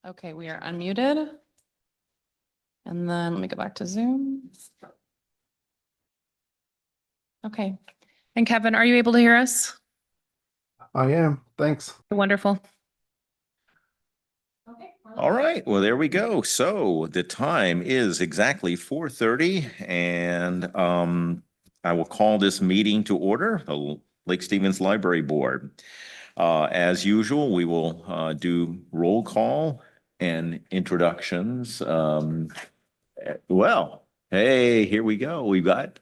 Okay, we are unmuted. And then let me go back to Zoom. Okay. And Kevin, are you able to hear us? I am. Thanks. Wonderful. All right, well, there we go. So the time is exactly 4:30 and I will call this meeting to order, the Lake Stevens Library Board. As usual, we will do roll call and introductions. Well, hey, here we go. We've got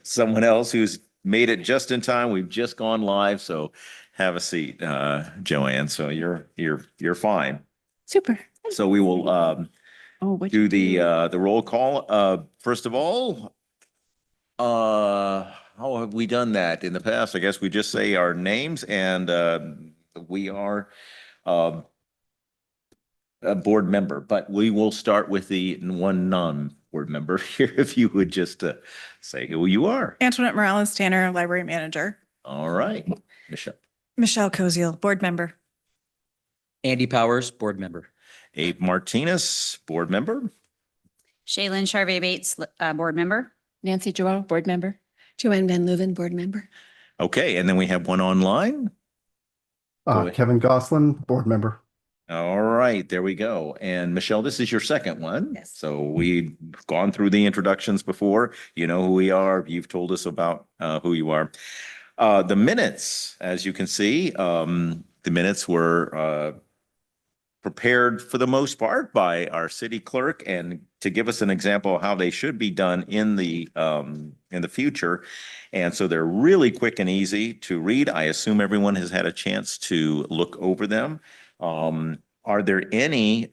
someone else who's made it just in time. We've just gone live, so have a seat, Joanne. So you're fine. Super. So we will do the roll call. First of all, how have we done that in the past? I guess we just say our names and we are a board member, but we will start with the one non-board member here. If you would just say who you are. Antoinette Morales Tanner, Library Manager. All right, Michelle. Michelle Koziel, Board Member. Andy Powers, Board Member. Abe Martinez, board member. Shaylin Charvet Bates, Board Member. Nancy Joel, Board Member. Joanne Van Leuven, Board Member. Okay, and then we have one online. Go ahead. Kevin Goslin, board member. All right, there we go. And Michelle, this is your second one. Yes. So we've gone through the introductions before. You know who we are. You've told us about who you are. The minutes, as you can see, the minutes were prepared for the most part by our city clerk, and to give us an example of how they should be done in the future. And so they're really quick and easy to read. I assume everyone has had a chance to look over them. Are there any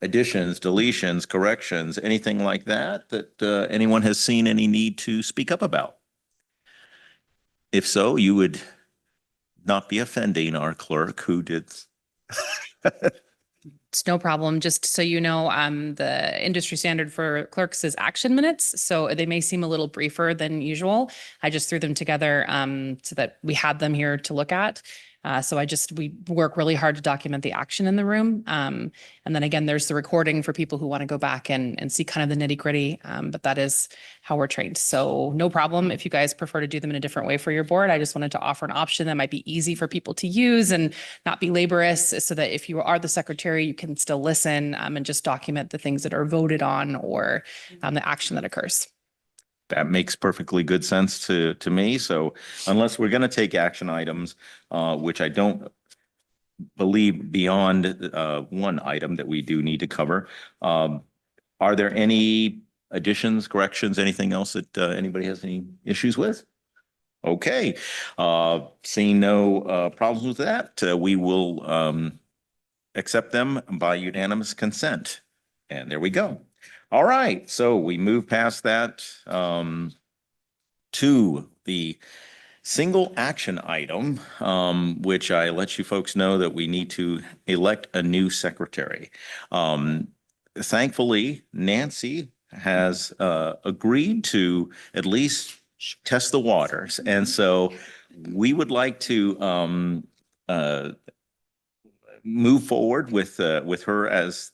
additions, deletions, corrections, anything like that that anyone has seen any need to speak up about? If so, you would not be offending our clerk who did. It's no problem. Just so you know, the industry standard for clerks is action minutes. So they may seem a little briefer than usual. I just threw them together so that we had them here to look at. So we work really hard to document the action in the room. And then again, there's the recording for people who want to go back and see kind of the nitty gritty. But that is how we're trained. So no problem if you guys prefer to do them in a different way for your board. I just wanted to offer an option that might be easy for people to use and not be laborious, so that if you are the secretary, you can still listen and just document the things that are voted on or the action that occurs. That makes perfectly good sense to me. So unless we're going to take action items, which I don't believe beyond one item that we do need to cover, are there any additions, corrections, anything else that anybody has any issues with? Okay, seeing no problems with that, we will accept them by unanimous consent. And there we go. All right, so we move past that to the single action item, which I let you folks know that we need to elect a new secretary. Thankfully, Nancy has agreed to at least test the waters. And so we would like to move forward with her as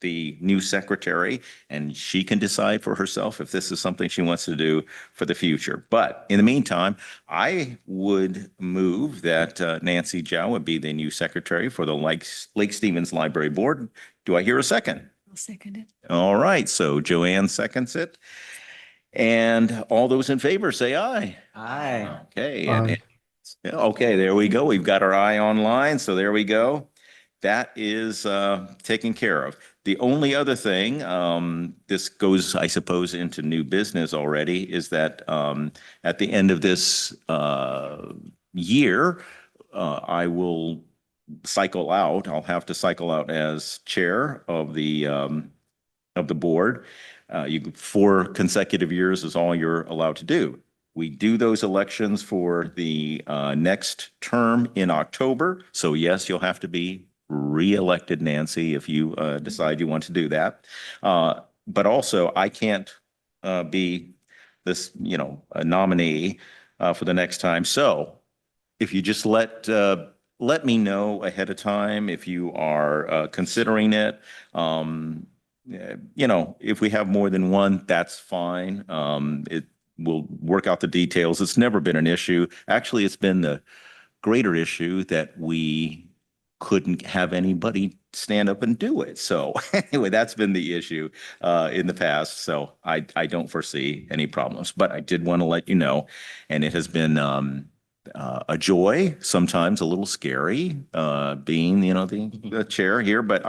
the new secretary, and she can decide for herself if this is something she wants to do for the future. But in the meantime, I would move that Nancy Zhao would be the new secretary for the Lake Stevens Library Board. Do I hear a second? I'll second it. All right, so Joanne seconds it. And all those in favor say aye. Aye. Okay. Aye. Okay, there we go. We've got our eye online, so there we go. That is taken care of. The only other thing, this goes, I suppose, into new business already, is that at the end of this year, I will cycle out. I'll have to cycle out as chair of the board. 4 consecutive years is all you're allowed to do. We do those elections for the next term in October. So yes, you'll have to be re-elected, Nancy, if you decide you want to do that. But also, I can't be this, a nominee for the next time. So if you just let me know ahead of time if you are considering it. If we have more than one, that's fine. We'll work out the details. It's never been an issue. Actually, it's been the greater issue that we couldn't have anybody stand up and do it. So anyway, that's been the issue in the past. So I don't foresee any problems, but I did want to let you know, and it has been a joy, sometimes a little scary, being, the chair here, but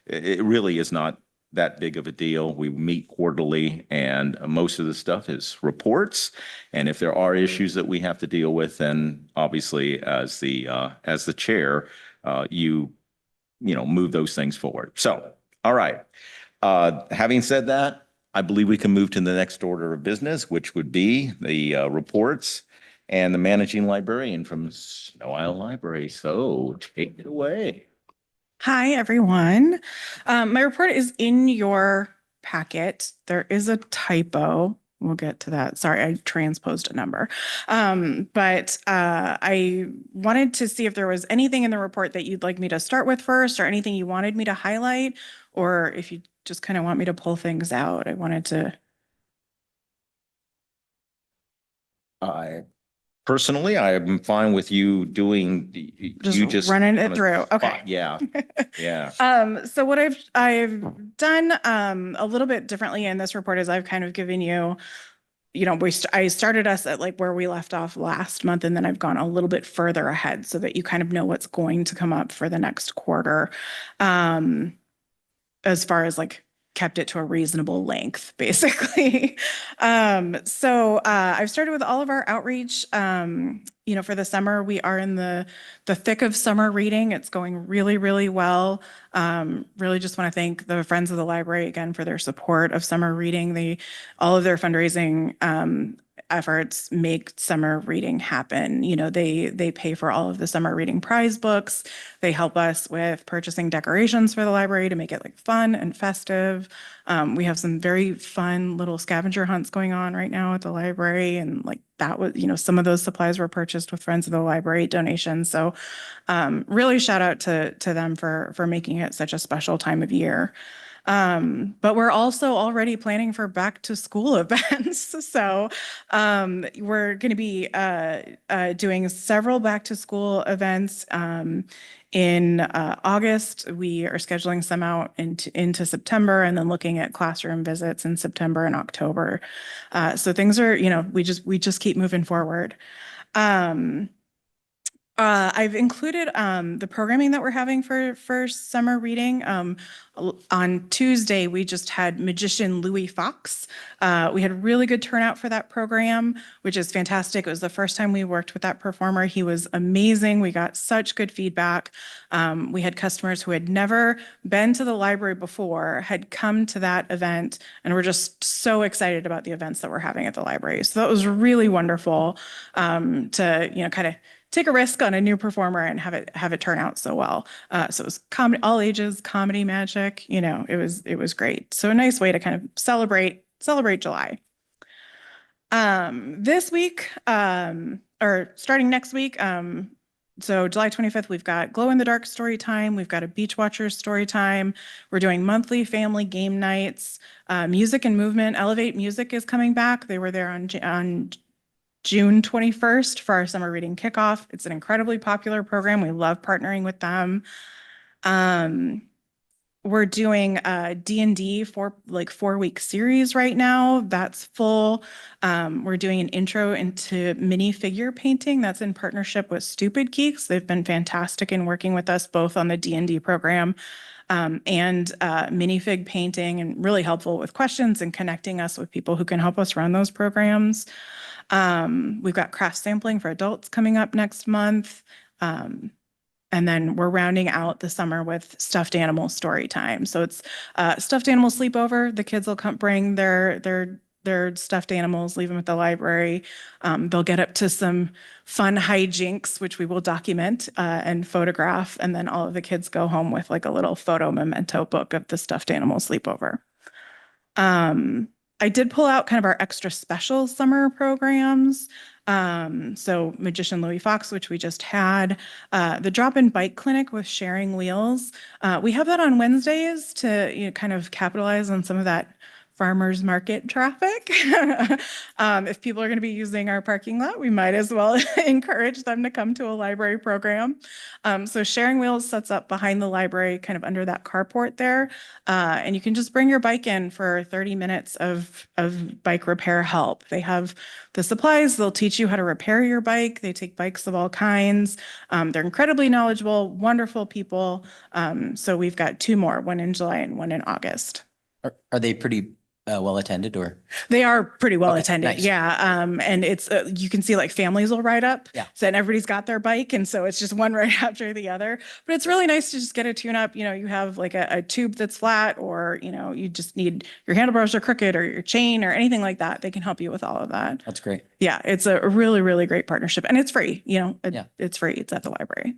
it really is not that big of a deal. We meet quarterly, and most of the stuff is reports. And if there are issues that we have to deal with, then obviously as the chair, you move those things forward. So, all right. Having said that, I believe we can move to the next order of business, which would be the reports and the managing librarian from Snow Isle Library. So take it away. Hi, everyone. My report is in your packet. There is a typo. We'll get to that. Sorry, I transposed a number. But I wanted to see if there was anything in the report that you'd like me to start with first, or anything you wanted me to highlight, or if you just kind of want me to pull things out. I wanted to. Personally, I'm fine with you doing, Just running it through. Okay. Yeah, yeah. So what I've done a little bit differently in this report is I've kind of given you, I started us at like where we left off last month, and then I've gone a little bit further ahead so that you kind of know what's going to come up for the next quarter. As far as like kept it to a reasonable length, basically. So I've started with all of our outreach. For the summer, we are in the thick of summer reading. It's going really, really well. Really just want to thank the Friends of the Library again for their support of summer reading. All of their fundraising efforts make summer reading happen. They pay for all of the summer reading prize books. They help us with purchasing decorations for the library to make it like fun and festive. We have some very fun little scavenger hunts going on right now at the library, and like that was, some of those supplies were purchased with Friends of the Library donations. So really shout out to them for making it such a special time of year. But we're also already planning for back to school events. So we're going to be doing several back to school events. In August, we are scheduling some out into September, and then looking at classroom visits in September and October. So things are, we just keep moving forward. I've included the programming that we're having for summer reading. On Tuesday, we just had magician Louis Fox. We had really good turnout for that program, which is fantastic. It was the first time we worked with that performer. He was amazing. We got such good feedback. We had customers who had never been to the library before, had come to that event, and we're just so excited about the events that we're having at the library. So that was really wonderful to, kind of take a risk on a new performer and have it turn out so well. So it was comedy, all ages, comedy magic. It was great. So a nice way to kind of celebrate July. This week, or starting next week, so July 25th, we've got Glow in the Dark story time. We've got a Beach Watchers story time. We're doing monthly family game nights. Music and Movement, Elevate Music is coming back. They were there on June 21st for our summer reading kickoff. It's an incredibly popular program. We love partnering with them. We're doing a D&D for like 4-week series right now. That's full. We're doing an intro into minifigure painting. That's in partnership with Stupid Geeks. They've been fantastic in working with us both on the D&D program and minifig painting, and really helpful with questions and connecting us with people who can help us run those programs. We've got craft sampling for adults coming up next month. And then we're rounding out the summer with stuffed animal story time. So it's stuffed animal sleepover. The kids will come bring their stuffed animals, leave them at the library. They'll get up to some fun hijinks, which we will document and photograph. And then all of the kids go home with like a little photo memento book of the stuffed animal sleepover. I did pull out kind of our extra special summer programs. So Magician Louis Fox, which we just had, the drop-in bike clinic with Sharing Wheels. We have that on Wednesdays to, kind of capitalize on some of that farmers market traffic. If people are going to be using our parking lot, we might as well encourage them to come to a library program. So Sharing Wheels sets up behind the library, kind of under that carport there. And you can just bring your bike in for 30 minutes of bike repair help. They have the supplies. They'll teach you how to repair your bike. They take bikes of all kinds. They're incredibly knowledgeable, wonderful people. So we've got 2 more, one in July and one in August. Are they pretty well attended or? They are pretty well Okay, attended. nice. Yeah. And it's, you can see like families will ride up. Yeah. So and everybody's got their bike. And so it's just one right after the other. But it's really nice to just get a tune up. You have like a tube that's flat, or, you just need your handlebars are crooked or your chain or anything like that. They can help you with all of that. That's great. Yeah. It's a really, really great partnership, and it's free, Yeah. it's free. It's at the library.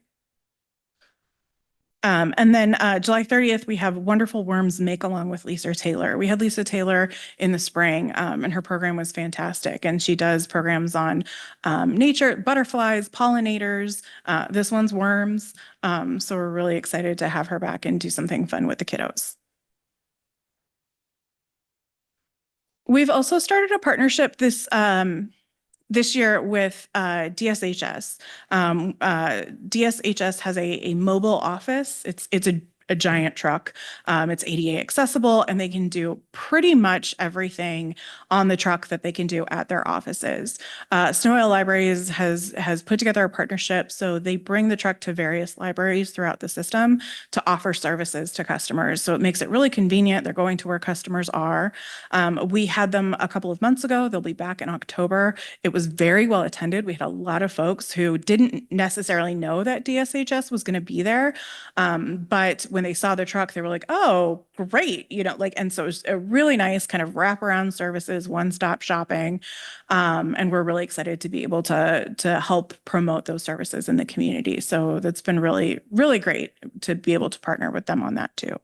And then July 30th, we have Wonderful Worms Make Along with Lisa Taylor. We had Lisa Taylor in the spring, and her program was fantastic. And she does programs on nature, butterflies, pollinators. This one's worms. So we're really excited to have her back and do something fun with the kiddos. We've also started a partnership this year with DSHS. DSHS has a mobile office. It's a giant truck. It's ADA accessible, and they can do pretty much everything on the truck that they can do at their offices. Snow Oil Libraries has put together a partnership, so they bring the truck to various libraries throughout the system to offer services to customers. So it makes it really convenient. They're going to where customers are. We had them a couple of months ago. They'll be back in October. It was very well attended. We had a lot of folks who didn't necessarily know that DSHS was going to be there, but when they saw the truck, they were like, oh, great. And so it was a really nice kind of wraparound services, one-stop shopping. And we're really excited to be able to help promote those services in the community. So that's been really, really great to be able to partner with them on that too.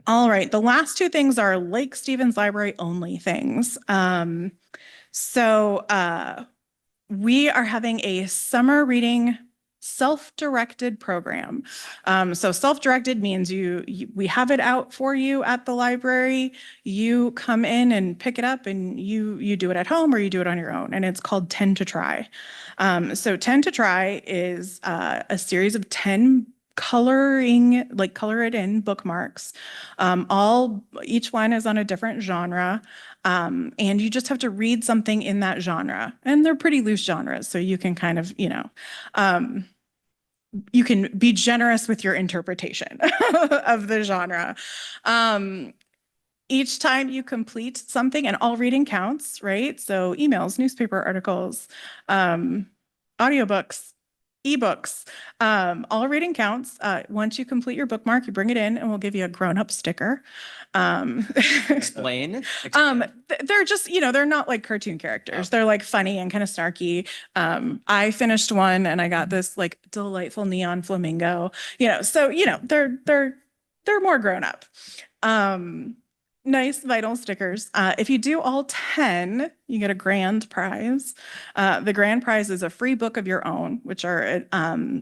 All right, the last 2 things are Lake Stevens Library only things. We are having a summer reading self-directed program. So self-directed means we have it out for you at the library. You come in and pick it up, and you do it at home or you do it on your own. And it's called 10 to Try. So 10 to Try is a series of 10 color it in bookmarks. Each one is on a different genre. And you just have to read something in that genre, and they're pretty loose genres. So you can kind of, you can be generous with your interpretation of the genre. Each time you complete something, and all reading counts, right? So emails, newspaper articles, audiobooks, ebooks, all reading counts. Once you complete your bookmark, you bring it in, and we'll give you a grown-up sticker. Explain. They're just, they're not like cartoon characters. They're like funny and kind of snarky. I finished one, and I got this like delightful neon flamingo, so, they're more grown up. Nice vital stickers. If you do all 10, you get a grand prize. The grand prize is a free book of your own, which are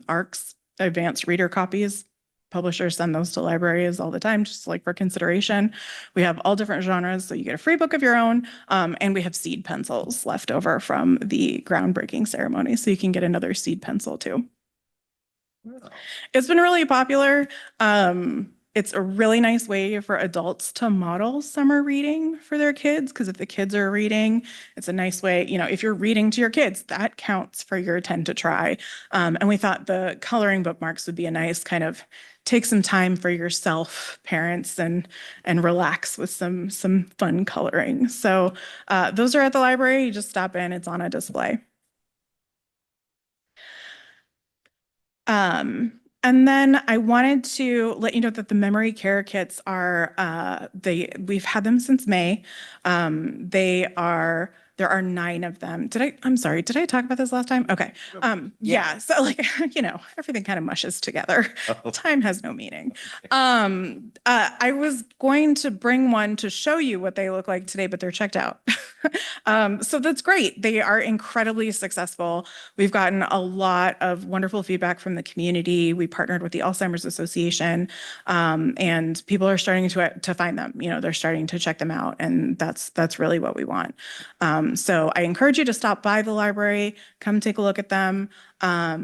ARC's advanced reader copies. Publishers send those to libraries all the time, just like for consideration. We have all different genres, so you get a free book of your own, and we have seed pencils left over from the groundbreaking ceremony, so you can get another seed pencil too. It's been really popular. It's a really nice way for adults to model summer reading for their kids, because if the kids are reading, it's a nice way, if you're reading to your kids, that counts for your 10 to Try. And we thought the coloring bookmarks would be a nice kind of take some time for yourself, parents, and relax with some fun coloring. So those are at the library. You just stop in, it's on a display. And then I wanted to let you know that the memory care kits are, we've had them since May. They are There are 9 of them. I'm sorry, did I talk about this last time? Okay. Yeah, so like, everything kind of mushes together. Time has no meaning. I was going to bring one to show you what they look like today, but they're checked out. So that's great. They are incredibly successful. We've gotten a lot of wonderful feedback from the community. We partnered with the Alzheimer's Association, and people are starting to find them. They're starting to check them out, and that's really what we want. So I encourage you to stop by the library, come take a look at them. Our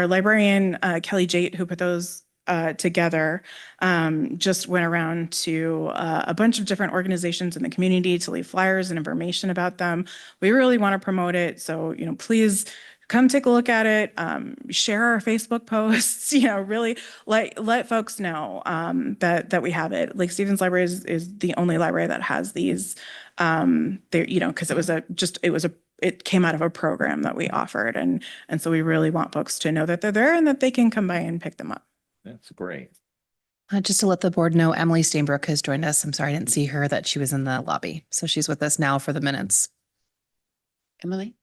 librarian, Kelly Jate, who put those together, just went around to a bunch of different organizations in the community to leave flyers and information about them. We really want to promote it. So, please come take a look at it, share our Facebook posts, really let folks know that we have it. Lake Stevens Library is the only library that has these, because it came out of a program that we offered. And so we really want folks to know that they're there and that they can come by and pick them up. That's great. Just to let the board know, Emily Stainbrook has joined us. I'm sorry, I didn't see her, that she was in the lobby. So she's with us now for the minutes. Emily?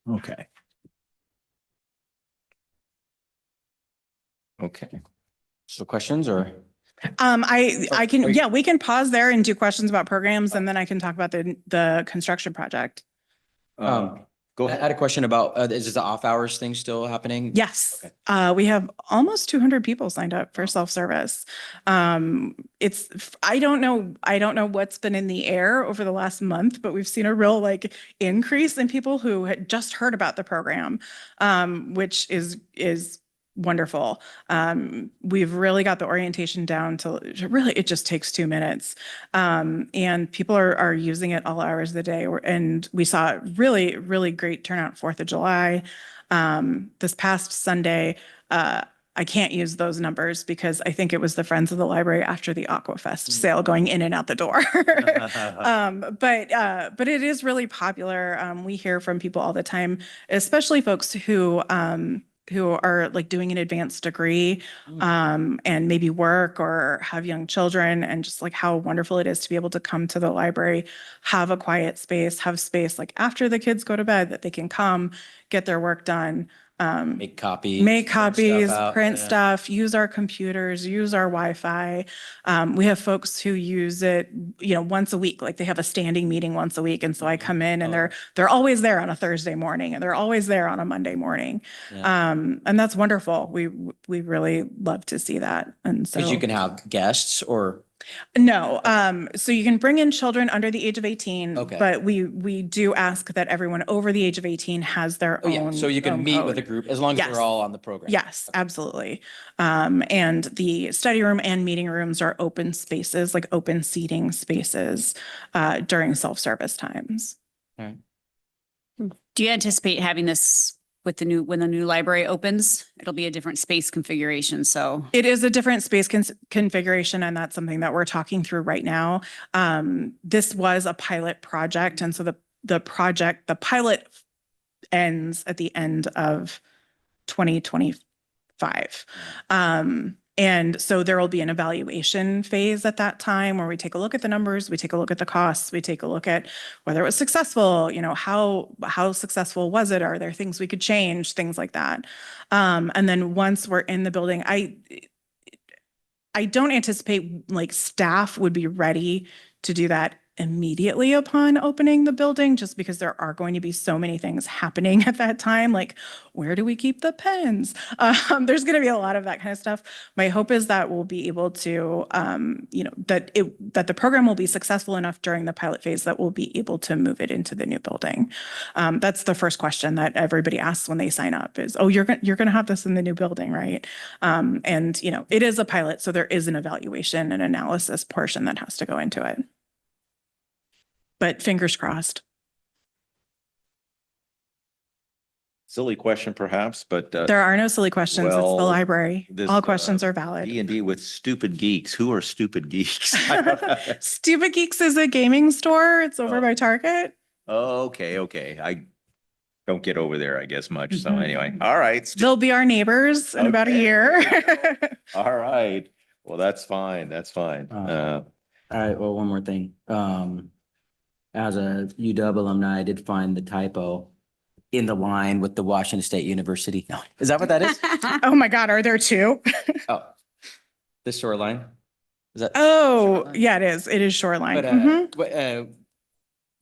Okay. Okay. So questions or? I can, yeah, we can pause there and do questions about programs, and then I can talk about the construction project. Go I ahead. had a question about, is the off hours thing still happening? Yes. Okay. We have almost 200 people signed up for self-service. I don't know what's been in the air over the last month, but we've seen a real increase in people who had just heard about the program, which is wonderful. We've really got the orientation down to really, it just takes 2 minutes. And people are using it all hours of the day. And we saw really, really great turnout 4th of July. This past Sunday, I can't use those numbers because I think it was the Friends of the Library after the Aquafest sale going in and out the door. But it is really popular. We hear from people all the time, especially folks who are doing an advanced degree, and maybe work or have young children, and just how wonderful it is to be able to come to the library, have a quiet space, have space after the kids go to bed that they can come get their work done. Make copies. Print stuff, use our computers, use our Wi-Fi. We have folks who use it, once a week, they have a standing meeting once a week. And so I come in and they're always there on a Thursday morning, and they're always there on a Monday morning. Yeah. And that's wonderful. We really love to see that. And so Because you can have guests or? No, so you can bring in children under the age of 18, Okay. but we do ask that everyone over the age of 18 has their Oh, yeah. own. So you can own meet with a code. group as long as Yes. they're all on the program. Yes, absolutely. And the study room and meeting rooms are open spaces, open seating spaces, during self-service times. All right. Do you anticipate having this with when the new library opens? It'll be a different space configuration, so. It is a different space configuration, and that's something that we're talking through right now. This was a pilot project, and so the pilot ends at the end of 2025. And so there will be an evaluation phase at that time where we take a look at the numbers, we take a look at the costs, we take a look at whether it was successful, how successful was it? Are there things we could change, things like that. And then once we're in the building, I don't anticipate staff would be ready to do that immediately upon opening the building, just because there are going to be so many things happening at that time. Where do we keep the pens? There's going to be a lot of that kind of stuff. My hope is that we'll be able to, that the program will be successful enough during the pilot phase that we'll be able to move it into the new building. That's the first question that everybody asks when they sign up is, oh, you're going to have this in the new building, right? And it is a pilot, so there is an evaluation and analysis portion that has to go into it. But fingers crossed. Silly question perhaps, but There are no silly questions. It's the well, library. this, All questions are valid. D&D with stupid geeks. Who are stupid geeks? Stupid Geeks is a gaming store. It's over Oh. by Target. Oh, okay. I don't get over there, I guess, much. So Mhm. anyway, all right. They'll be our neighbors in about a Okay. year. All right. Well, that's fine. That's fine. All right, well, one more thing. As a UW alumni, I did find the typo in the line with the Washington State University. No, is that what that is? Oh my God, are there two? Oh, the shoreline? Is that? Oh, Shoreline? yeah, it is. It is Shoreline. But, Mhm. what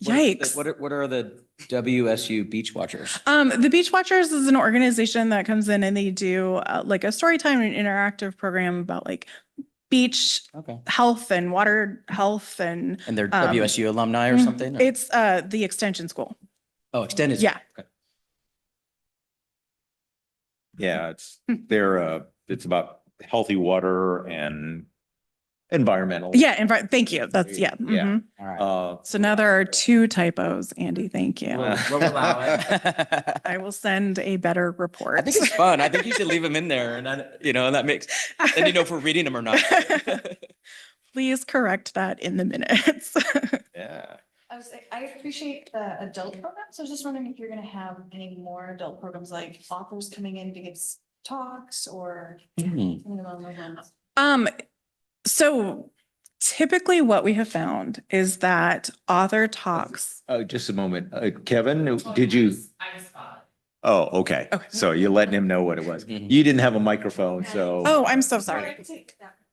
Yikes. What are the WSU Beach Watchers? The Beach Watchers is an organization that comes in and they do like a story time and interactive program about like beach Okay. health and water health and And they're WSU alumni or something? or- it's the extension school. Oh, extended. Yeah. Okay. Yeah, it's about healthy water and environmental. Yeah, thank you. That's yeah. Yeah. mhm. All right. Uh, So now there are two typos, Andy. Thank you. We'll allow it. I will send a better report. I think it's fun. I think you should leave them in there and then, and that makes, then you know if we're reading them or not. Please correct that in the minutes. yeah. I appreciate the adult programs. I was just wondering if you're gonna have any more adult programs like authors coming in to give talks or Hmm. something along those lines. So typically what we have found is that author talks. Just a moment. Kevin, did you? Oh, okay. Okay. So you're letting him know what it was. Mhm. You didn't have a microphone, so. Oh, I'm so sorry.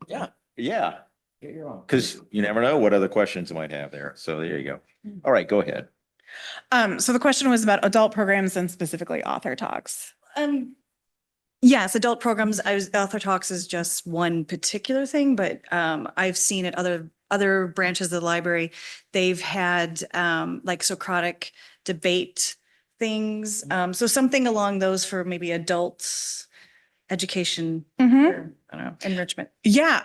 Yeah. Yeah, Get your own. because you never know what other questions you might have there. So there you go. All right, go ahead. So the question was about adult programs and specifically author talks. Yes, adult programs, Author Talks is just one particular thing, but I've seen at other branches of the library, they've had like Socratic debate things. So something along those for maybe adults, education, Mhm. or, I don't know, enrichment. Yeah,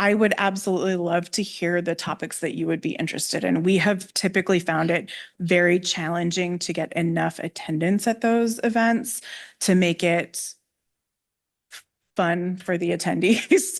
I would absolutely love to hear the topics that you would be interested in. We have typically found it very challenging to get enough attendance at those events to make it fun for the attendees.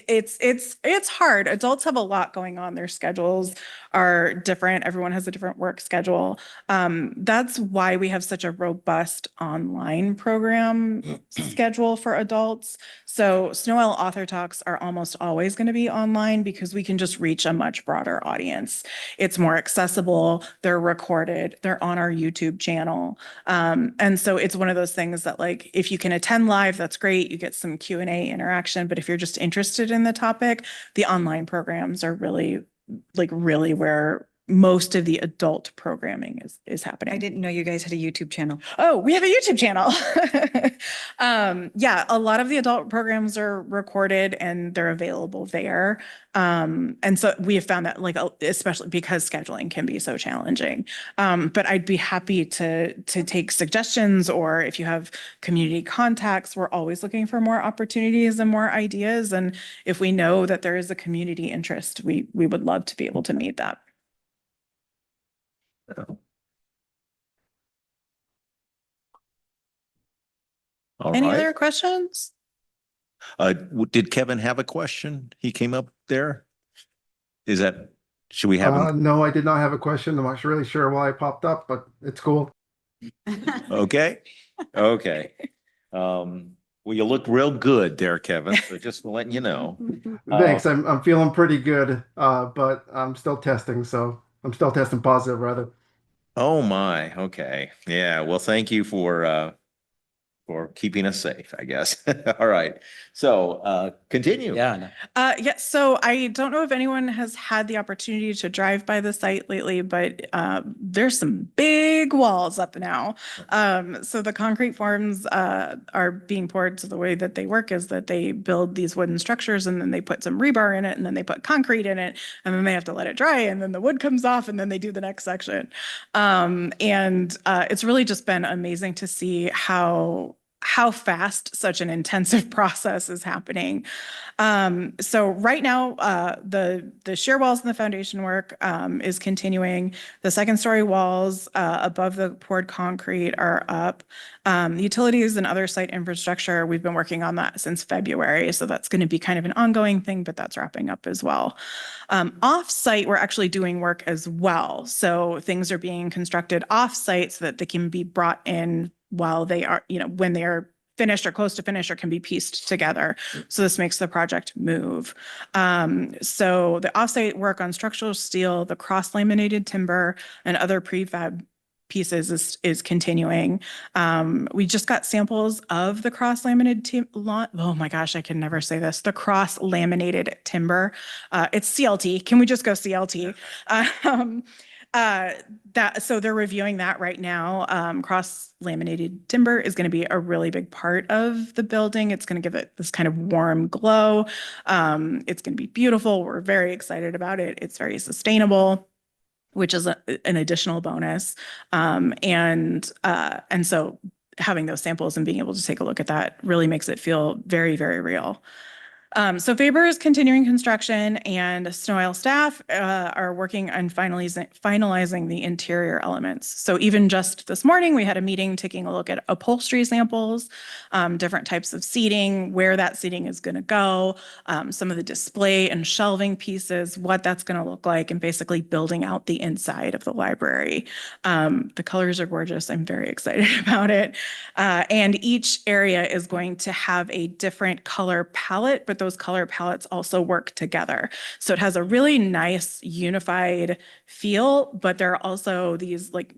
It's hard. Adults have a lot going on. Their schedules are different. Everyone has a different work schedule. That's why we have such a robust online program schedule for adults. So Snow Owl Author Talks are almost always going to be online because we can just reach a much broader audience. It's more accessible. They're recorded. They're on our YouTube channel. And so it's one of those things that like, if you can attend live, that's great. You get some Q&A interaction. But if you're just interested in the topic, the online programs are really where most of the adult programming is happening. I didn't know you guys had a YouTube channel. Oh, we have a YouTube channel. Yeah, a lot of the adult programs are recorded and they're available there. And so we have found that especially because scheduling can be so challenging. But I'd be happy to take suggestions, or if you have community contacts, we're always looking for more opportunities and more ideas. And if we know that there is a community interest, we would love to be able to meet that. All Any right. other questions? Did Kevin have a question? He came up there? Should we have him? No, I did not have a question. I'm not really sure why I popped up, but it's cool. Okay, okay. Well, you look real good there, Kevin, so just letting you know. Thanks. I'm feeling pretty good, but I'm still testing, so I'm still testing positive rather. Oh my, okay. Yeah, well, thank you for keeping us safe, I guess. All right. So, continue. Yeah. no. Yeah, so I don't know if anyone has had the opportunity to drive by the site lately, but there's some big walls up now. So the concrete forms are being poured. So the way that they work is that they build these wooden structures and then they put some rebar in it and then they put concrete in it and then they have to let it dry and then the wood comes off and then they do the next section. And it's really just been amazing to see how fast such an intensive process is happening. So right now, the shear walls and the foundation work is continuing. The second story walls above the poured concrete are up. Utilities and other site infrastructure, we've been working on that since February. So that's going to be kind of an ongoing thing, but that's wrapping up as well. Off-site, we're actually doing work as well. So things are being constructed off-site so that they can be brought in while they are, when they are finished or close to finished or can be pieced together. So this makes the project move. So the offsite work on structural steel, the cross-laminated timber, and other prefab pieces is continuing. We just got samples of the cross-laminated oh my gosh, I can never say this. The cross-laminated timber. It's CLT. Can we just go CLT? So they're reviewing that right now. Cross-laminated timber is going to be a really big part of the building. It's going to give it this kind of warm glow. It's going to be beautiful. We're very excited about it. It's very sustainable, which is an additional bonus. And so having those samples and being able to take a look at that really makes it feel very, very real. So Faber is continuing construction, and Snow Isle staff are working on finalizing the interior elements. So even just this morning, we had a meeting taking a look at upholstery samples, different types of seating, where that seating is going to go, some of the display and shelving pieces, what that's going to look like, and basically building out the inside of the library. The colors are gorgeous. I'm very excited about it. And each area is going to have a different color palette, but those color palettes also work together. So it has a really nice unified feel, but there are also these like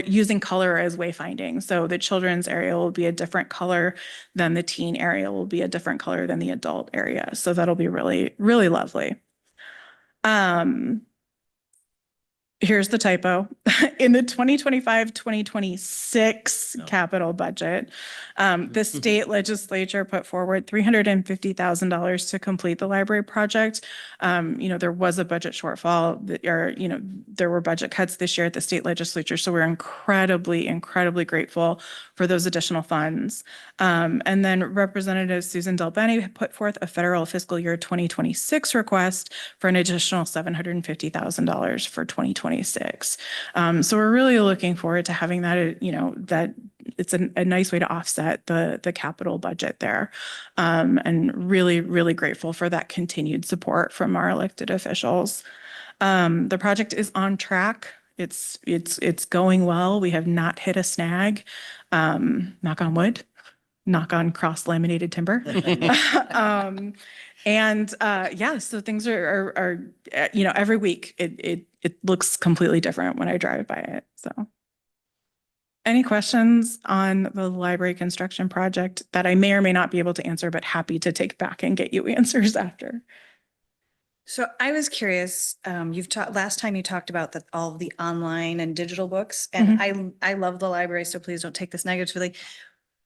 using color as wayfinding. So the children's area will be a different color than the teen area, will be a different color than the adult area. So that'll be really, really lovely. Here's the typo. In the 2025-2026 capital budget, the state legislature put forward $350,000 to complete the library project. There was a budget shortfall there were budget cuts this year at the state legislature. So we're incredibly, incredibly grateful for those additional funds. And then Representative Susan Delbene put forth a federal fiscal year 2026 request for an additional $750,000 for 2026. So we're really looking forward to having that, that it's a nice way to offset the capital budget there. And really, really grateful for that continued support from our elected officials. The project is on track. It's going well. We have not hit a snag. Knock on wood, knock on cross-laminated timber. So things are every week it looks completely different when I drive by it. So any questions on the library construction project that I may or may not be able to answer, but happy to take back and get you answers after. So I was curious, last time you talked about all of the online and digital books, and I love the library, so please don't take this negatively.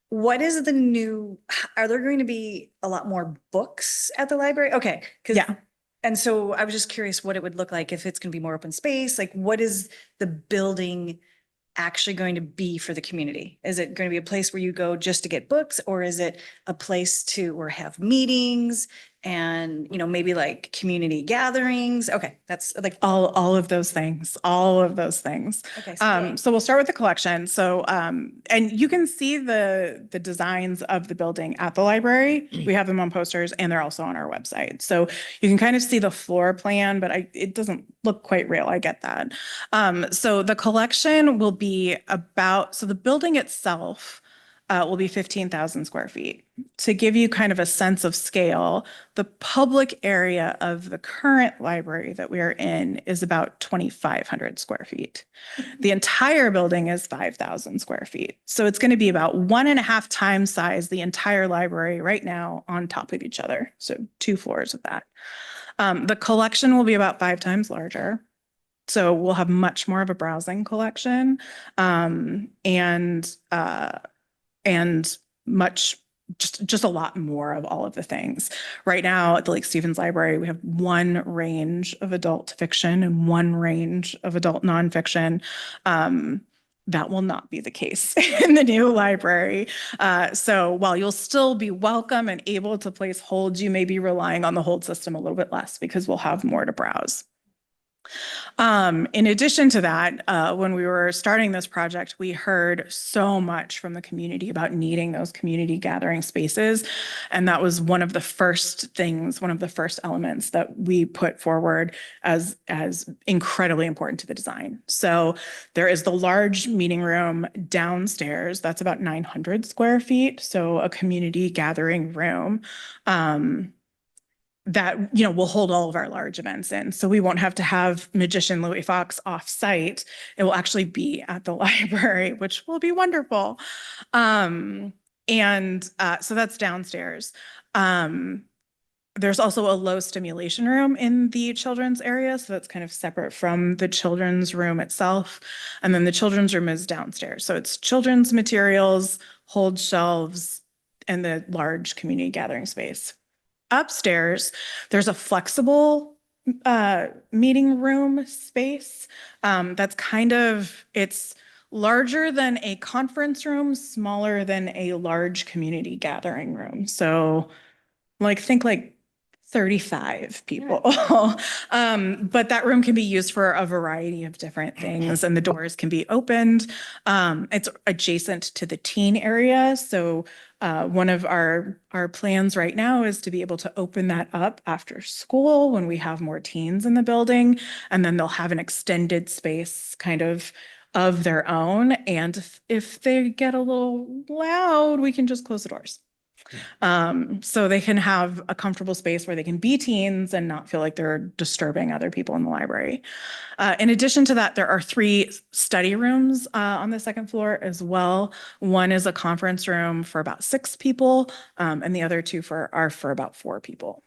What is are there going to be a lot more books at the library? Okay. Yeah. And so I was just curious what it would look like, if it's going to be more open space, like what is the building actually going to be for the community? Is it going to be a place where you go just to get books, or is it a place to have meetings and, maybe like community gatherings? Okay. That's like all of those things, Okay. So we'll start with the collection. So, and you can see the designs of the building at the library. We have them on posters and they're also on our website. So you can kind of see the floor plan, but it doesn't look quite real. I get that. So the collection will be so the building itself will be 15,000 square feet. To give you kind of a sense of scale, the public area of the current library that we are in is about 2,500 square feet. The entire building is 5,000 square feet. So it's going to be about 1.5 times size, the entire library right now on top of each other. So 2 floors of that. The collection will be about 5 times larger. So we'll have much more of a browsing collection, and much, just a lot more of all of the things. Right now at the Lake Stevens Library, we have 1 range of adult fiction and 1 range of adult nonfiction. That will not be the case in the new library. So while you'll still be welcome and able to place holds, you may be relying on the hold system a little bit less because we'll have more to browse. In addition to that, when we were starting this project, we heard so much from the community about needing those community gathering spaces. And that was one of the first things, one of the first elements that we put forward as incredibly important to the design. So there is the large meeting room downstairs. That's about 900 square feet. So a community gathering room. That, will hold all of our large events in. So we won't have to have magician Louis Fox off site. It will actually be at the library, which will be wonderful. So that's downstairs. There's also a low stimulation room in the children's area. So that's kind of separate from the children's room itself. And then the children's room is downstairs. So it's children's materials, hold shelves, and the large community gathering space. Upstairs, there's a flexible meeting room space that's it's larger than a conference room, smaller than a large community gathering room. So think 35 people. But that room can be used for a variety of different things, and the doors can be opened. It's adjacent to the teen area. So one of our plans right now is to be able to open that up after school when we have more teens in the building, and then they'll have an extended space kind of their own. And if they get a little loud, we can just close the doors. So they can have a comfortable space where they can be teens and not feel like they're disturbing other people in the library. In addition to that, there are 3 study rooms on the second floor as well. One is a conference room for about 6 people, and the other 2 are for about 4 people.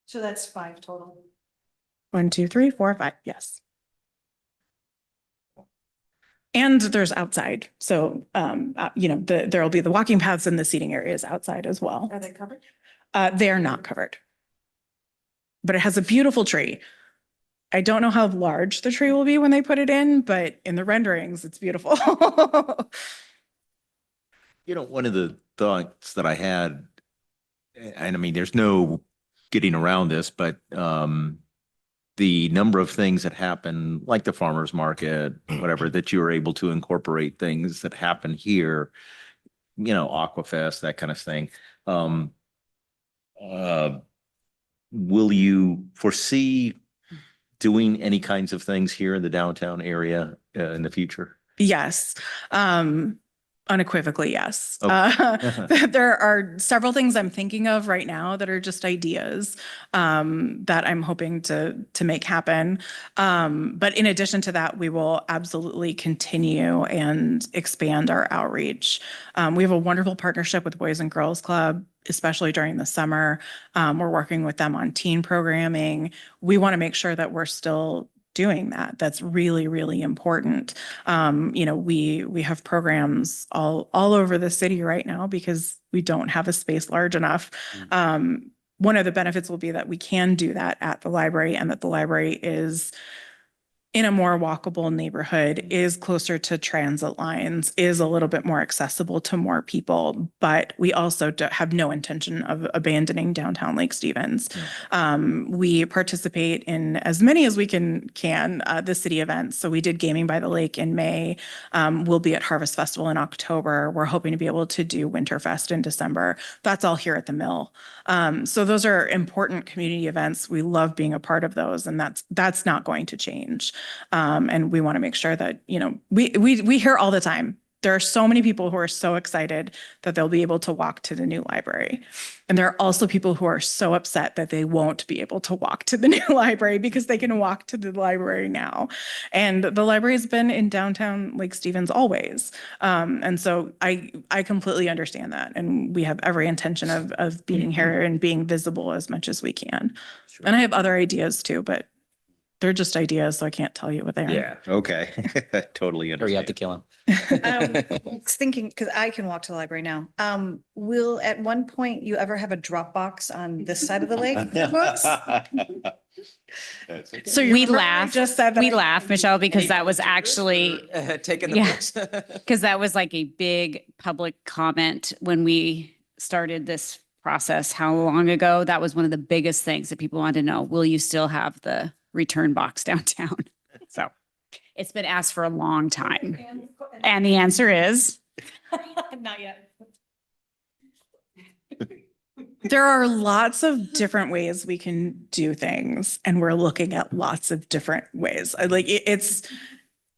So that's 5 total. 1, 2, 3, 4, 5. Yes. And there's outside. So, there'll be the walking paths and the seating areas outside as well. Are they covered? They are not covered. But it has a beautiful tree. I don't know how large the tree will be when they put it in, but in the renderings, it's beautiful. One of the thoughts that I had, and I mean, there's no getting around this, but the number of things that happen, like the farmer's market, whatever, that you are able to incorporate things that happen here, Aquafest, that kind of thing. Will you foresee doing any kinds of things here in the downtown area in the future? Yes. Unequivocally, yes. Okay. There are several things I'm thinking of right now that are just ideas that I'm hoping to make happen. But in addition to that, we will absolutely continue and expand our outreach. We have a wonderful partnership with Boys and Girls Club, especially during the summer. We're working with them on teen programming. We want to make sure that we're still doing that. That's really, really important. We have programs all over the city right now because we don't have a space large enough. One of the benefits will be that we can do that at the library, and that the library is in a more walkable neighborhood, is closer to transit lines, is a little bit more accessible to more people. But we also have no intention of abandoning downtown Lake Stevens. We participate in as many as we can the city events. So we did Gaming by the Lake in May. We'll be at Harvest Festival in October. We're hoping to be able to do Winterfest in December. That's all here at the Mill. So those are important community events. We love being a part of those, and that's not going to change. And we want to make sure that, we hear all the time, there are so many people who are so excited that they'll be able to walk to the new library. And there are also people who are so upset that they won't be able to walk to the new library because they can walk to the library now. And the library has been in downtown Lake Stevens always. And so I completely understand that. And we have every intention of being here and being visible as much as we can. Sure. And I have other ideas too, but they're just ideas, so I can't tell you what they are. Yeah. Okay. Totally Or you have to understand. kill him. I was thinking, because I can walk to the library now. Will at one point you ever have a drop box on this side of the lake? for books? So you We remember I laugh. just said that We I- laugh, Michelle, because that was actually, Taking the Yeah. books. because that was like a big public comment when we started this process how long ago. That was one of the biggest things that people wanted to know. Will you still have the return box downtown? So it's been asked for a long time. And the answer is, Not yet. There are lots of different ways we can do things, and we're looking at lots of different ways.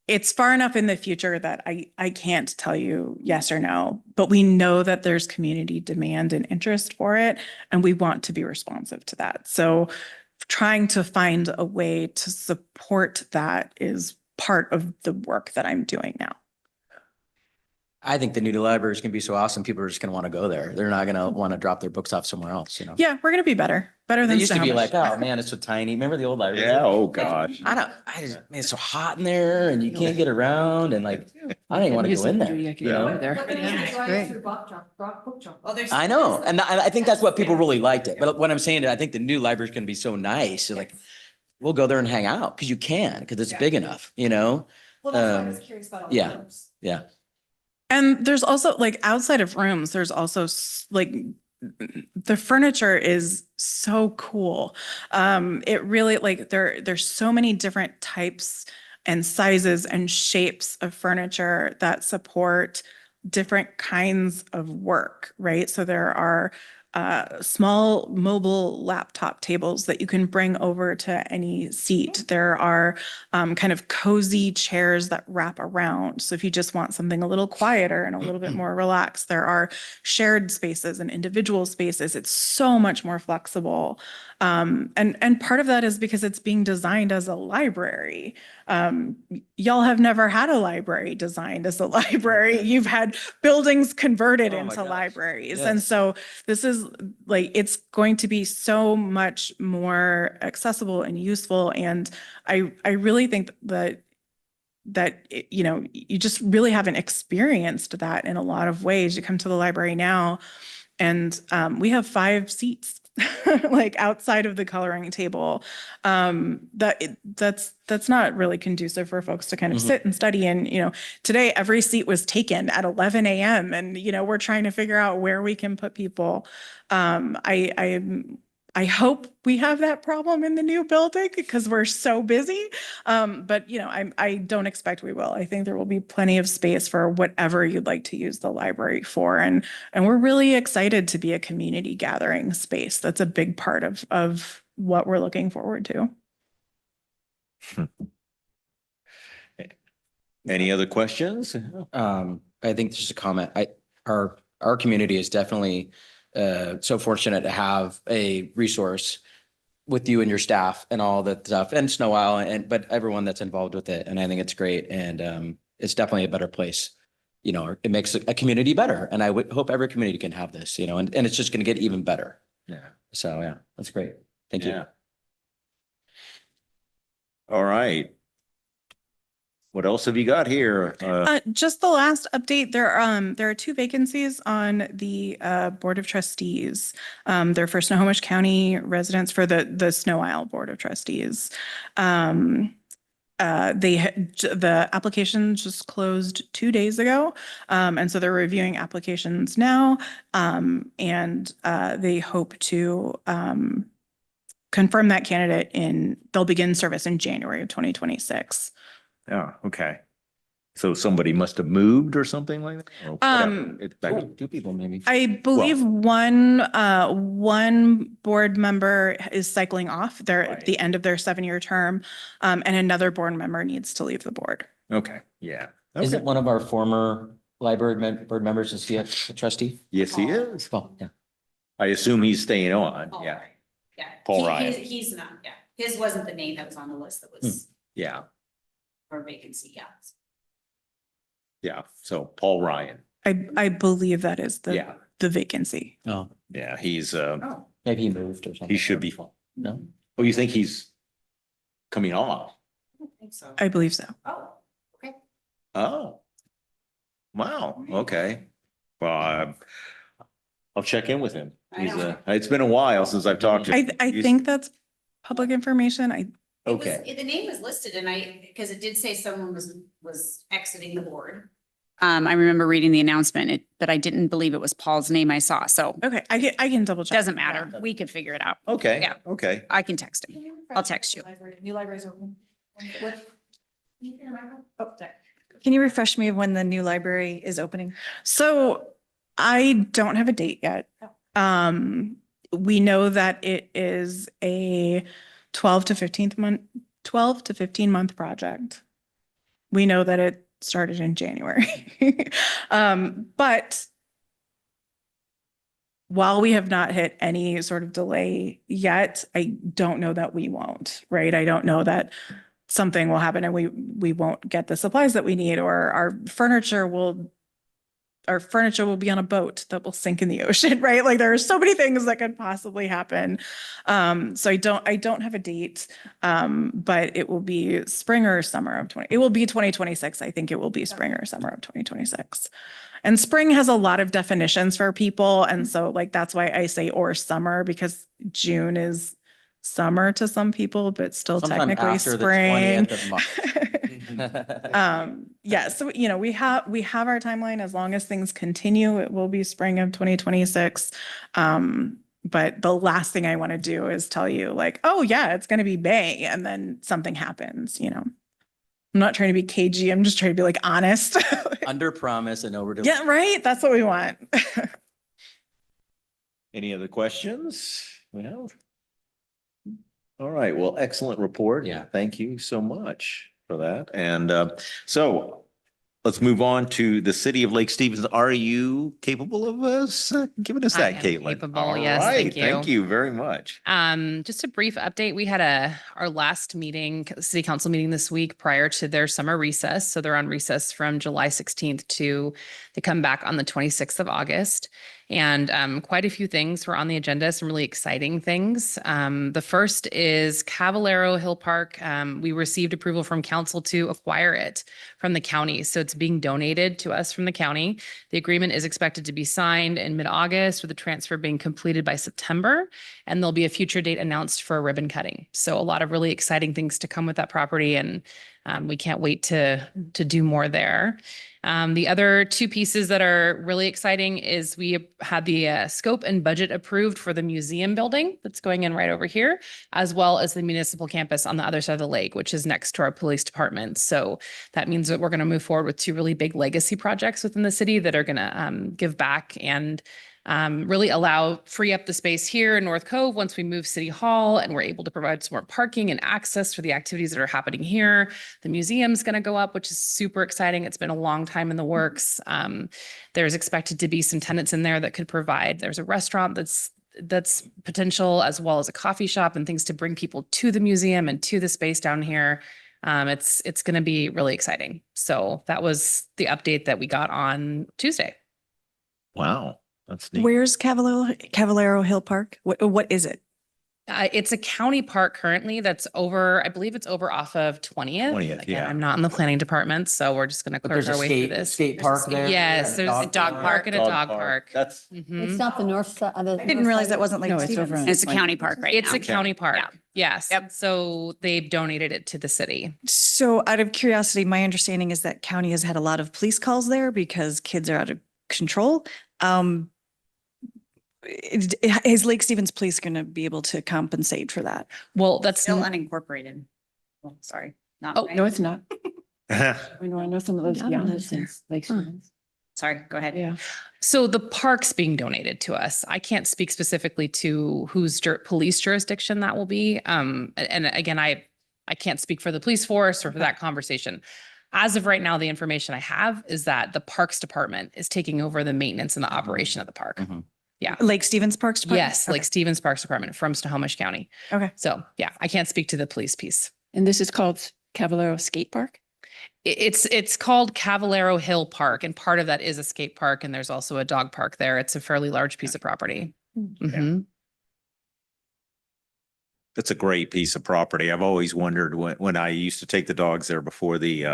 It's far enough in the future that I can't tell you yes or no, but we know that there's community demand and interest for it, and we want to be responsive to that. So trying to find a way to support that is part of the work that I'm doing now. I think the new library is going to be so awesome. People are just going to want to go there. They're not going to want to drop their books off somewhere else, you know? Yeah, we're gonna be better They than used to be Snohomish. like, oh man, it's so tiny. Remember the old library? Yeah, oh gosh. Man, it's so hot in there and you can't get around and like, I don't even want to go in there. you know? I know. And I think that's what people really liked it. But what I'm saying is I think the new library is going to be so nice. You're like, we'll go there and hang out because you can, because it's big enough, you know? Well, that's why I was curious about all the yeah. rooms. Yeah. And there's also like outside of rooms, there's also like the furniture is so cool. It really like there's so many different types and sizes and shapes of furniture that support different kinds of work, right? So there are small mobile laptop tables that you can bring over to any seat. There are kind of cozy chairs that wrap around. So if you just want something a little quieter and a little bit more relaxed, there are shared spaces and individual spaces. It's so much more flexible. And part of that is because it's being designed as a library. Y'all have never had a library designed as a library. You've had buildings converted Oh my into gosh. libraries. Yes. And so this is like, it's going to be so much more accessible and useful. And I really think that you know, you just really haven't experienced that in a lot of ways. You come to the library now and we have 5 seats like outside of the coloring table. That's not really conducive for folks to kind of Mhm. sit and study. And, you know, today every seat was taken at 11 a.m. and, you know, we're trying to figure out where we can put people. I hope we have that problem in the new building because we're so busy. But you know, I don't expect we will. I think there will be plenty of space for whatever you'd like to use the library for. And we're really excited to be a community gathering space. That's a big part of what we're looking forward to. Any other questions? I think just a comment. Our community is definitely so fortunate to have a resource with you and your staff and all that stuff and Snow Isle but everyone that's involved with it. And I think it's great. And it's definitely a better place. You know, it makes a community better. And I would hope every community can have this, you know, and it's just going to get even better. Yeah. So yeah, that's great. Thank you. Yeah. All right. What else have you got here? Just the last update, there are 2 vacancies on the Board of Trustees. They're for Snohomish County residents for the Snow Isle Board of Trustees. The application just closed 2 days ago. And so they're reviewing applications now. And they hope to confirm that candidate they'll begin service in January of 2026. Oh, okay. So somebody must have moved or something like that? Or whatever. It's back- 2 people maybe. I believe one board member is cycling off. They're at the end of their 7-year term, and another board member needs to leave the board. Okay, yeah. Is it Okay. one of our former library board members? Is he a trustee? Yes, he is. Well, yeah. I assume he's staying on. Paul Yeah, Ryan. Yeah. Paul He- Ryan. He's not, yeah. His wasn't the name that was on the list that was yeah, for vacancy, yeah. yeah. So Paul Ryan. I believe that is Yeah, the vacancy. Oh, yeah, he's, Oh. maybe he moved or something. he should be. No? Oh, you think he's coming off? I don't think so. I believe so. Oh, okay. Oh. Wow, okay. Well, I'll check in with him. I He's, know. it's been a while since I've talked to him. I He's- think that's public information. It was- Okay, The name was listed and because it did say someone was exiting the board. I remember reading the announcement, but I didn't believe it was Paul's name I saw. So Okay, I can double check. doesn't matter. We could figure it out. Okay, Yeah. okay. I can text him. I'll text you. New library's open. What? Oh, sorry. Can you refresh me of when the new library is opening? So I don't have a date yet. We know that it is a 12 to 15 month project. We know that it started in January. But while we have not hit any sort of delay yet, I don't know that we won't, right? I don't know that something will happen and we won't get the supplies that we need, or our furniture will be on a boat that will sink in the ocean, right? Like there are so many things that could possibly happen. So I don't have a date, but it will be spring or summer of it will be 2026. I think it will be spring or summer of 2026. And spring has a lot of definitions for people. And so like, that's why I say or summer, because June is summer to some people, but still Sometime technically after the spring. 20th of March. Yeah, so we have our timeline. As long as things continue, it will be spring of 2026. But the last thing I want to do is tell you like, oh yeah, it's going to be May, and then something happens, I'm not trying to be cagey. I'm just trying to be like honest. Under promise and over. Yeah, right. That's what we want. Any other questions? Well, all right. Well, excellent report. Yeah. Thank you so much for that. And so let's move on to the city of Lake Stevens. Are you capable of us giving us I that, am Caitlin? capable, All yes, right, thank you. Thank you very much. Just a brief update. We had our last meeting, city council meeting this week prior to their summer recess. So they're on recess from July 16th to they come back on the 26th of August. And quite a few things were on the agenda, some really exciting things. The first is Cavallero Hill Park. We received approval from council to acquire it from the county. So it's being donated to us from the county. The agreement is expected to be signed in mid-August with the transfer being completed by September. And there'll be a future date announced for a ribbon cutting. So a lot of really exciting things to come with that property. And we can't wait to do more there. The other two pieces that are really exciting is we had the scope and budget approved for the museum building that's going in right over here, as well as the municipal campus on the other side of the lake, which is next to our police department. So that means that we're going to move forward with two really big legacy projects within the city that are going to give back and really free up the space here in North Cove once we move City Hall and we're able to provide some more parking and access for the activities that are happening here. The museum's going to go up, which is super exciting. It's been a long time in the works. There's expected to be some tenants in there that could provide. There's a restaurant that's potential, as well as a coffee shop and things to bring people to the museum and to the space down here. It's going to be really exciting. So that was the update that we got on Tuesday. Wow. That's neat. Where's Cavallero Hill Park? What is it? It's a county park currently that's over, I believe it's over off of 20th. 20th, Again, yeah. I'm not in the planning department, so we're just going to But clear there's a our way through skate, this. skate park there. Yes, there's a dog park and a dog Park. park. That's, Mhm. It's not the north side. I didn't realize that wasn't Lake No, it's over Stevens. on- It's a county park right It's now. a county park. Yeah. Yes. Yep. So they've donated it to the city. So out of curiosity, my understanding is that county has had a lot of police calls there because kids are out of control. Is Lake Stevens Police going to be able to compensate for that? Well, that's Still unincorporated. Well, sorry. Not. Oh, No, it's not. yeah. I know someone lives beyond since Lake Stevens. Sorry, go ahead. Yeah. so the park's being donated to us. I can't speak specifically to whose police jurisdiction that will be. And again, I can't speak for the police force or for that conversation. As of right now, the information I have is that the Parks Department is taking over the maintenance and the operation of the park. Mhm. Lake Stevens Parks Department? Yes, Lake Stevens Parks Department from Snohomish County. Okay. So yeah, I can't speak to the police piece. And this is called Cavallero Skate Park? It's called Cavallero Hill Park, and part of that is a skate park, and there's also a dog park there. It's a fairly large piece of property. Mhm. It's a great piece of property. I've always wondered when I used to take the dogs there before the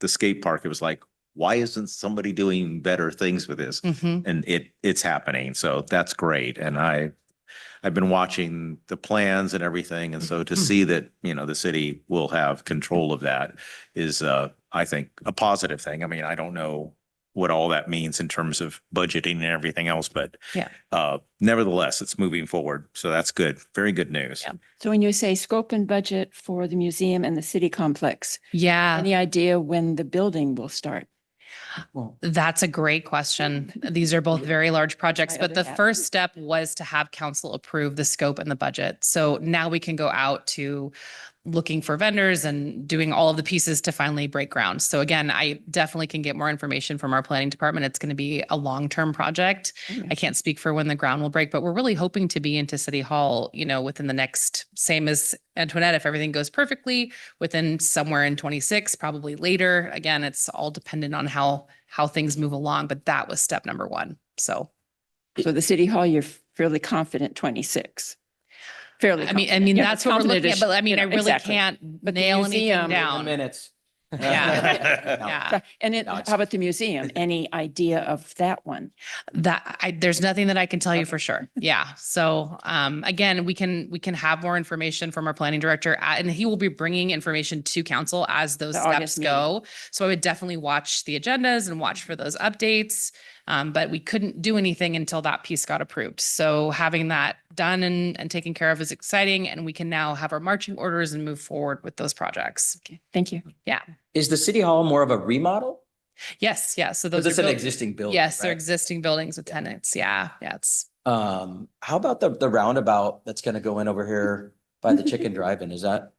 skate park, it was like, why isn't somebody doing better things with this? Mhm. And it's happening. So that's great. And I've been watching the plans and everything. And so to see that, the city will have control of that is, I think, a positive thing. I mean, I don't know what all that means in terms of budgeting and everything else, but Yeah. nevertheless, it's moving forward. So that's good. Very good news. Yeah. So when you say scope and budget for the museum and the city complex, Yeah. any idea when the building will start? That's a great question. These are both very large projects, My but other the hat. first step was to have council approve the scope and the budget. So now we can go out to looking for vendors and doing all of the pieces to finally break ground. So again, I definitely can get more information from our planning department. It's going to be a long-term project. I can't speak for when the ground will break, but we're really hoping to be into City Hall, you know, within the next, same as Antoinette, if everything goes perfectly, within somewhere in 26, probably later. Again, it's all dependent on how things move along, but that was step number one. So, So the city hall, you're fairly confident 26. Fairly. I mean, confident. Yeah, that's what we're confident looking at, is, but I mean, you I know, really exactly. can't But the nail anything museum- down. Minutes. Yeah. And then No, it's- how about the museum? Any idea of that one? There's nothing that I can tell you for sure. Yeah. So, again, we can have more information from our planning director and he will be bringing information to council as those The steps August go. So I would definitely watch the agendas and watch for those updates. But we couldn't do anything until that piece got approved. So having that done and taken care of is exciting. And we can now have our marching orders and move forward with those projects. Okay, thank you. Is the city hall more of a remodel? Yes. Yeah. So Because those it's are an built- existing building. Yes, they're right? existing buildings with tenants. Yeah. Yeah. It's How about the roundabout that's gonna go in over here by the chicken drive-in? Is that?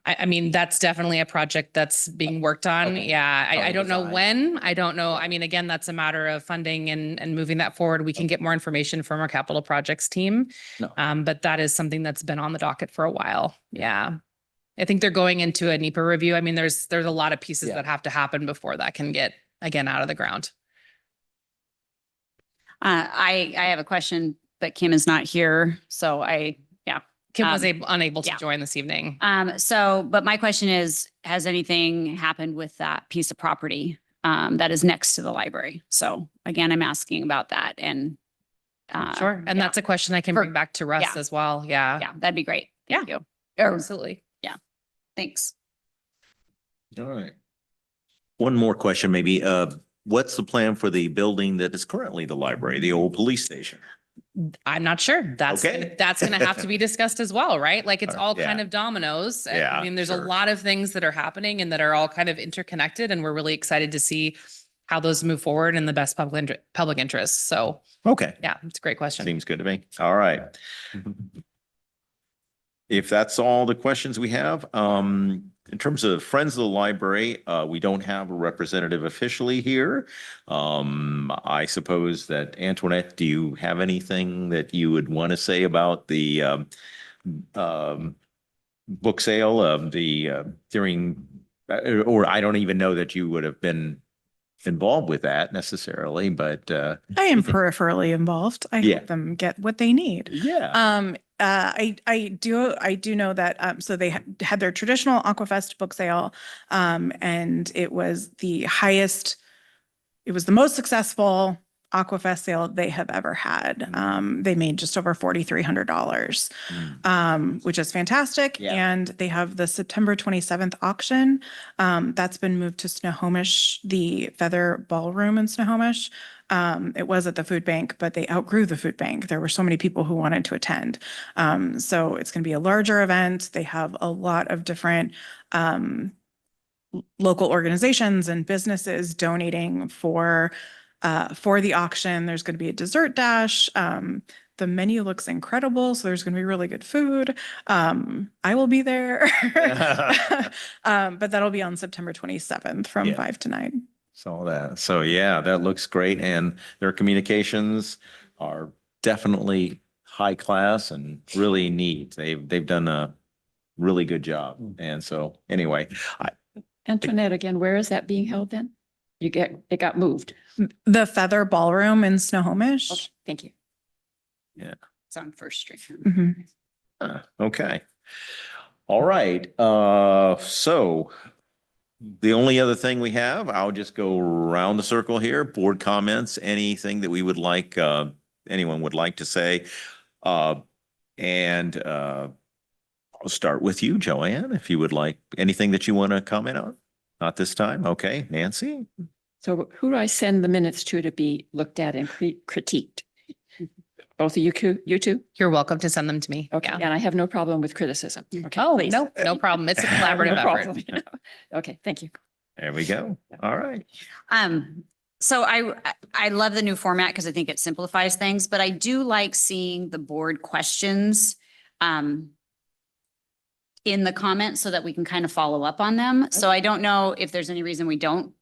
I mean, that's definitely a project that's being worked on. Okay. Yeah, I Probably don't know design. when. I don't know. I mean, again, that's a matter of funding and moving that forward. We can get more information from our capital projects team. No. But that is something that's been on the docket for a while. Yeah. I think they're going into a NEPA review. I mean, there's a lot of pieces Yeah. that have to happen before that can get, again, out of the ground. I have a question, but Kim is not here. So Kim was Um, unable to yeah. join this evening. but my question is, has anything happened with that piece of property that is next to the library? So again, I'm asking about that and Sure. And yeah. that's a question I can For- bring back to Russ yeah. as well. Yeah. Yeah, that'd be great. Yeah. Thank you. Or, Absolutely. thanks. All right. One more question, maybe. What's the plan for the building that is currently the library, the old police station? I'm not sure. Okay. That's gonna have to be discussed as well, right? Like it's all kind Yeah. of dominoes. I Yeah, mean, there's a sure. lot of things that are happening and that are all kind of interconnected, and we're really excited to see how those move forward in the best public interest. So Okay. yeah, it's a great question. Seems good to me. All right. If that's all the questions we have, in terms of Friends of the Library, we don't have a representative officially here. I suppose that Antoinette, do you have anything that you would want to say about the book sale of during, or I don't even know that you would have been involved with that necessarily, but I am peripherally involved. I Yeah. help them get what they need. yeah. I do know that, so they had their traditional Aquafest book sale. And it was the most successful Aquafest sale they have ever had. They made just over $4,300, which is fantastic. Yeah. And they have the September 27th auction. That's been moved to Snohomish, the Feather Ballroom in Snohomish. It was at the food bank, but they outgrew the food bank. There were so many people who wanted to attend. So it's going to be a larger event. They have a lot of different local organizations and businesses donating for the auction. There's going to be a dessert dash. The menu looks incredible, so there's going to be really good food. I will be there. But that'll be on September 27th from Yeah. 5 to 9. Saw that. So yeah, that looks great. And their communications are definitely high class and really neat. They've done a really good job. And so anyway, Antoinette, again, where is that being held then? It got moved. The Feather Ballroom in Snohomish. Okay, thank you. It's on First Street. Mhm. okay. All right. So the only other thing we have, I'll just go around the circle here. Board comments, anything that we would like, anyone would like to say. And I'll start with you, Joanne, if you would like anything that you want to comment on. Not this time. Okay, Nancy? So who do I send the minutes to be looked at and critiqued? Both of you two? You're welcome to send them to me. Okay, Yeah. and I have no problem with criticism. Okay, Oh, please. no, no problem. It's a I have no collaborative effort. problem. Okay, thank you. There we go. All right. So I love the new format because I think it simplifies things, but I do like seeing the board questions in the comments so that we can kind of follow up on them. So I don't know if there's any reason we don't,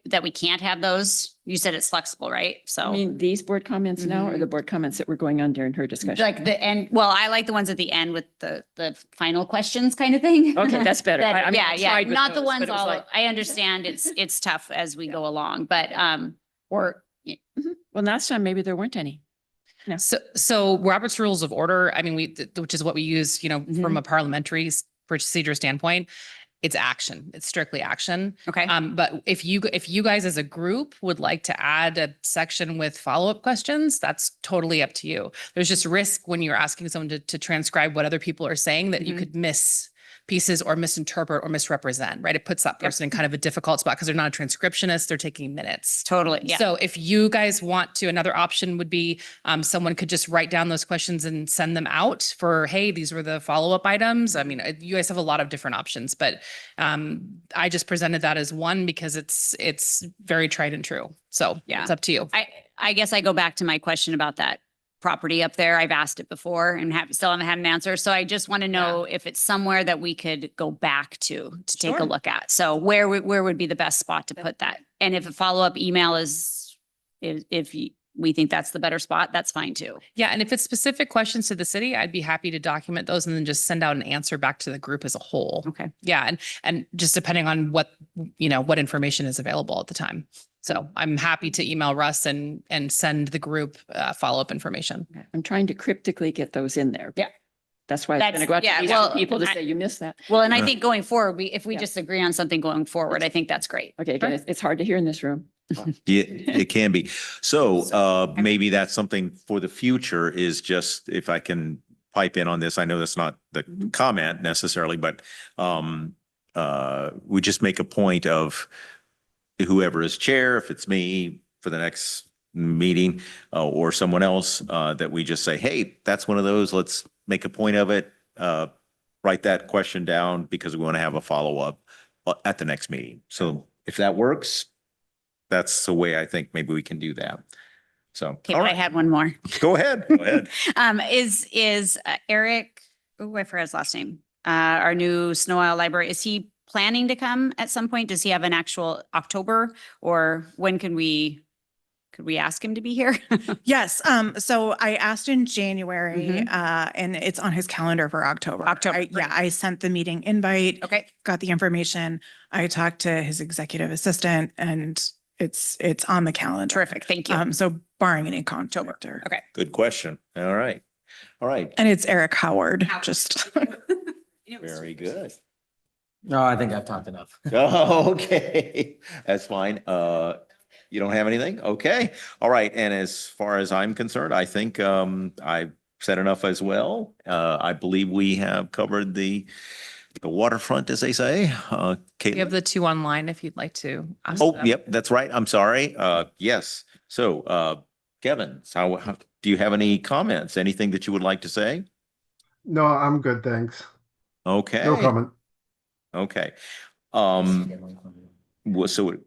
that we can't have those. You said it's flexible, right? I So mean, these board comments now or the board comments that were going on during her discussion? like the end, well, I like the ones at the end with the final questions kind of thing. Okay, that's better. That- I mean, I Yeah, tried with not the those, ones but it was all, like- I understand it's tough as we go along, but, or, Well, last time maybe there weren't any. So Robert's Rules of Order, I mean, which is what we use, you know, Mm-hmm. from a parliamentary procedure standpoint, it's action. It's strictly action. okay. But if you guys as a group would like to add a section with follow-up questions, that's totally up to you. There's just risk when you're asking someone to transcribe what other people are saying that you Mhm. could miss pieces or misinterpret or misrepresent, right? It puts that person in kind of a difficult spot because they're not a transcriptionist, they're taking minutes. Totally, yeah. So if you guys want to, another option would be someone could just write down those questions and send them out for, hey, these were the follow-up items. I mean, you guys have a lot of different options, but I just presented that as one because it's very tried and true. So Yeah. it's up to you. I guess I go back to my question about that property up there. I've asked it before and still haven't had an answer. So I just want to know if it's somewhere that we could go back to take a Sure. look at. So where would be the best spot to put that? And if a follow-up email is, we think that's the better spot, that's fine too. Yeah, and if it's specific questions to the city, I'd be happy to document those and then just send out an answer back to the group as a whole. Okay. Yeah, and just depending on what, you know, what information is available at the time. So I'm happy to email Russ and send the group follow-up information. I'm trying to cryptically get those in there. Yeah. That's why I'm going to go out Yeah, to these well, people to I- say, you missed that. Well, and I think going forward, if we Yeah. just agree on something going forward, I think that's great. Okay, again, it's hard to hear in this room. Yeah, it can be. So maybe that's something for the future is just if I can pipe in on this. I know that's not the comment necessarily, but we just make a point of whoever is chair, if it's me for the next meeting or someone else, that we just say, hey, that's one of those, let's make a point of it. Write that question down because we want to have a follow-up at the next meeting. So if that works, that's the way I think maybe we can do that. So, Okay, all but I right, had one more. go ahead, go ahead. Is Eric, oh, I forgot his last name, our new Snow Isle library, is he planning to come at some point? Does he have an actual October or when could we ask him to be here? Yes, so I asked in January, Mhm. and it's on his calendar for October. October, Yeah, great. I sent the meeting invite, Okay, got the information. I talked to his executive assistant and it's on the calendar. terrific. Thank you. So barring any conflict or, Okay. Good question. All right. All right. and it's Eric Howard, just. Very good. No, I think I've talked enough. Oh, okay. That's fine. You don't have anything? Okay. All right. And as far as I'm concerned, I think I've said enough as well. I believe we have covered the waterfront, as they say. We have Caitlin? the two online if you'd like to. ask Oh, them. yep, that's right. I'm sorry. Yes. So, Kevin, how do you have any comments? Anything that you would like to say? No, I'm good, thanks. Okay. No comment. Okay. So,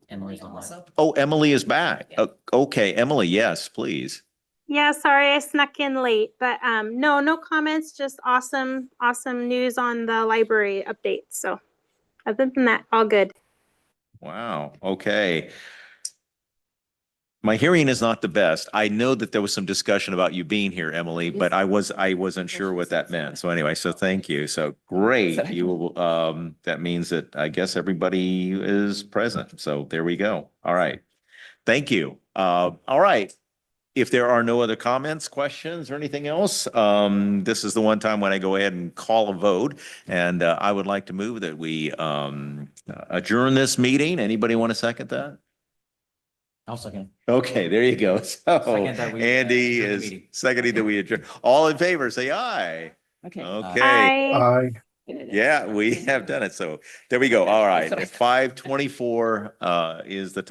Emily's online. oh, Emily is back. Okay, Emily, yes, please. Yeah, sorry I snuck in late, but no comments, just awesome news on the library update. So other than that, all good. Wow. Okay. My hearing is not the best. I know that there was some discussion about you being here, Emily, but I wasn't sure what that meant. So anyway, so thank you. So great. You, that means that I guess everybody is present. So there we go. All right. Thank you. All right. If there are no other comments, questions, or anything else, this is the one time when I go ahead and call a vote. And I would like to move that we adjourn this meeting. Anybody want to second that? I'll second. Okay, there you go. So Second that we, Andy adjourn the is meeting. seconding that we adjourn. All in favor, say aye. Okay. Okay. Bye. Yeah, we have done it. So there we go. All right. 5:24 is the time.